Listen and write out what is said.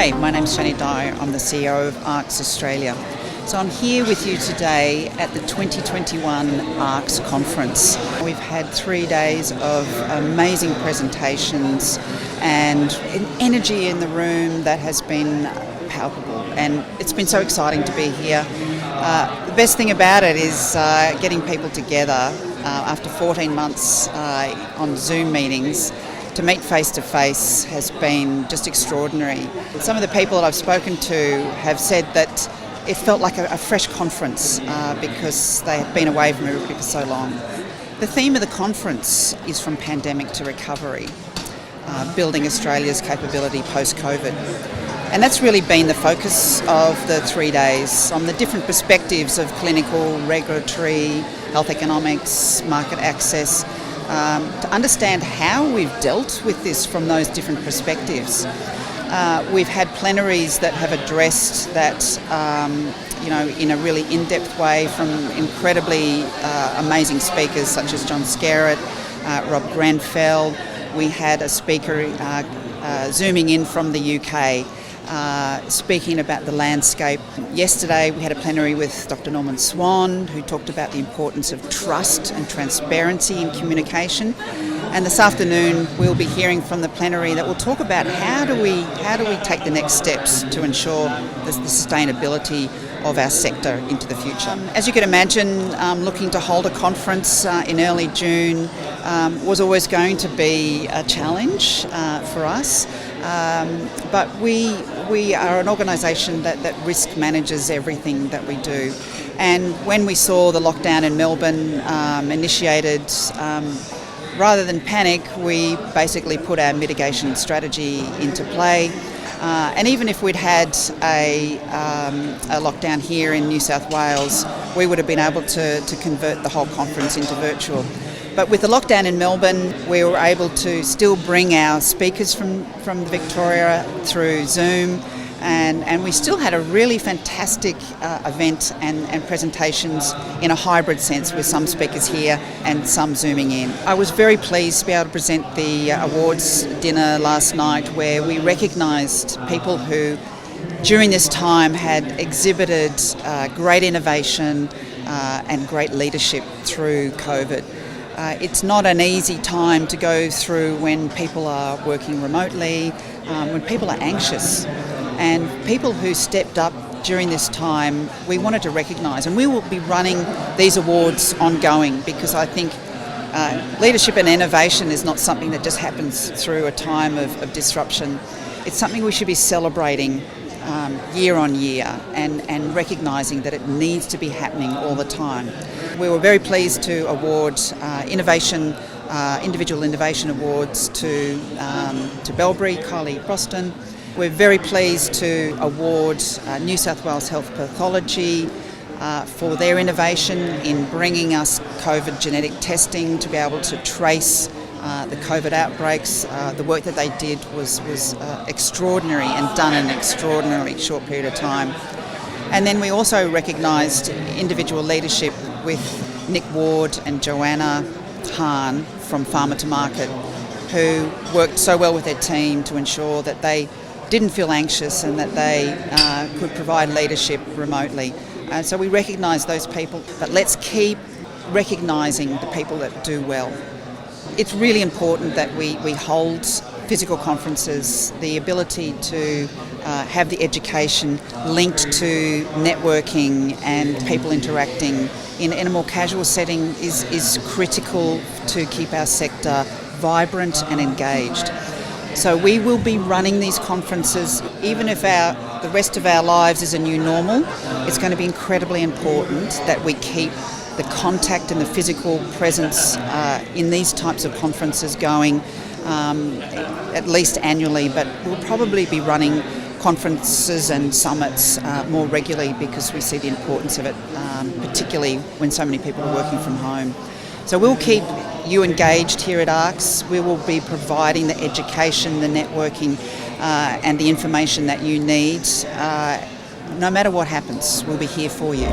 Hi, my name's Shani Dyer. I'm the CEO of ARCS Australia. So I'm here with you today at the 2021 ARCS conference. We've had 3 days of amazing presentations and an energy in the room that has been palpable, and it's been so exciting to be here. The best thing about it is getting people together after 14 months on Zoom meetings. To meet face-to-face has been just extraordinary. Some of the people that I've spoken to have said that it felt like a fresh conference because they have been away from everybody for so long. The theme of the conference is from pandemic to recovery, building Australia's capability post-COVID. And that's really been the focus of the 3 days, on the different perspectives of clinical, regulatory, health economics, market access, to understand how we've dealt with this from those different perspectives. We've had plenaries that have addressed that in a really in-depth way from incredibly amazing speakers such as John Scarrett, Rob Grenfell. We had a speaker zooming in from the UK, speaking about the landscape. Yesterday we had a plenary with Dr. Norman Swan, who talked about the importance of trust and transparency in communication. And this afternoon we'll be hearing from the plenary that will talk about how do we take the next steps to ensure the sustainability of our sector into the future. As you can imagine, looking to hold a conference in early June was always going to be a challenge for us. But we are an organisation that risk manages everything that we do. And when we saw the lockdown in Melbourne initiated, rather than panic, we basically put our mitigation strategy into play. And even if we'd had a lockdown here in New South Wales, we would have been able to convert the whole conference into virtual. But with the lockdown in Melbourne, we were able to still bring our speakers from Victoria through Zoom, and we still had a really fantastic event and presentations in a hybrid sense, with some speakers here and some zooming in. I was very pleased to be able to present the awards dinner last night, where we recognised people who during this time had exhibited great innovation and great leadership through COVID. It's not an easy time to go through when people are working remotely, when people are anxious. And people who stepped up during this time, we wanted to recognise, and we will be running these awards ongoing, because I think leadership and innovation is not something that just happens through a time of disruption. It's something we should be celebrating year on year and recognising that it needs to be happening all the time. We were very pleased to award individual innovation awards to Bellbury, Kylie Proston. We're very pleased to award New South Wales Health Pathology for their innovation in bringing us COVID genetic testing to be able to trace the COVID outbreaks. The work that they did was extraordinary and done in an extraordinarily short period of time. And then we also recognised individual leadership with Nick Ward and Joanna Hahn from Farmer to Market, who worked so well with their team to ensure that they didn't feel anxious and that they could provide leadership remotely. So we recognise those people, but let's keep recognising the people that do well. It's really important that we hold physical conferences. The ability to have the education linked to networking and people interacting in a more casual setting is critical to keep our sector vibrant and engaged. So we will be running these conferences. Even if the rest of our lives is a new normal, it's going to be incredibly important that we keep the contact and the physical presence in these types of conferences going at least annually, but we'll probably be running conferences and summits more regularly, because we see the importance of it, particularly when so many people are working from home. So we'll keep you engaged here at ARCS. We will be providing the education, the networking and the information that you need. No matter what happens, we'll be here for you.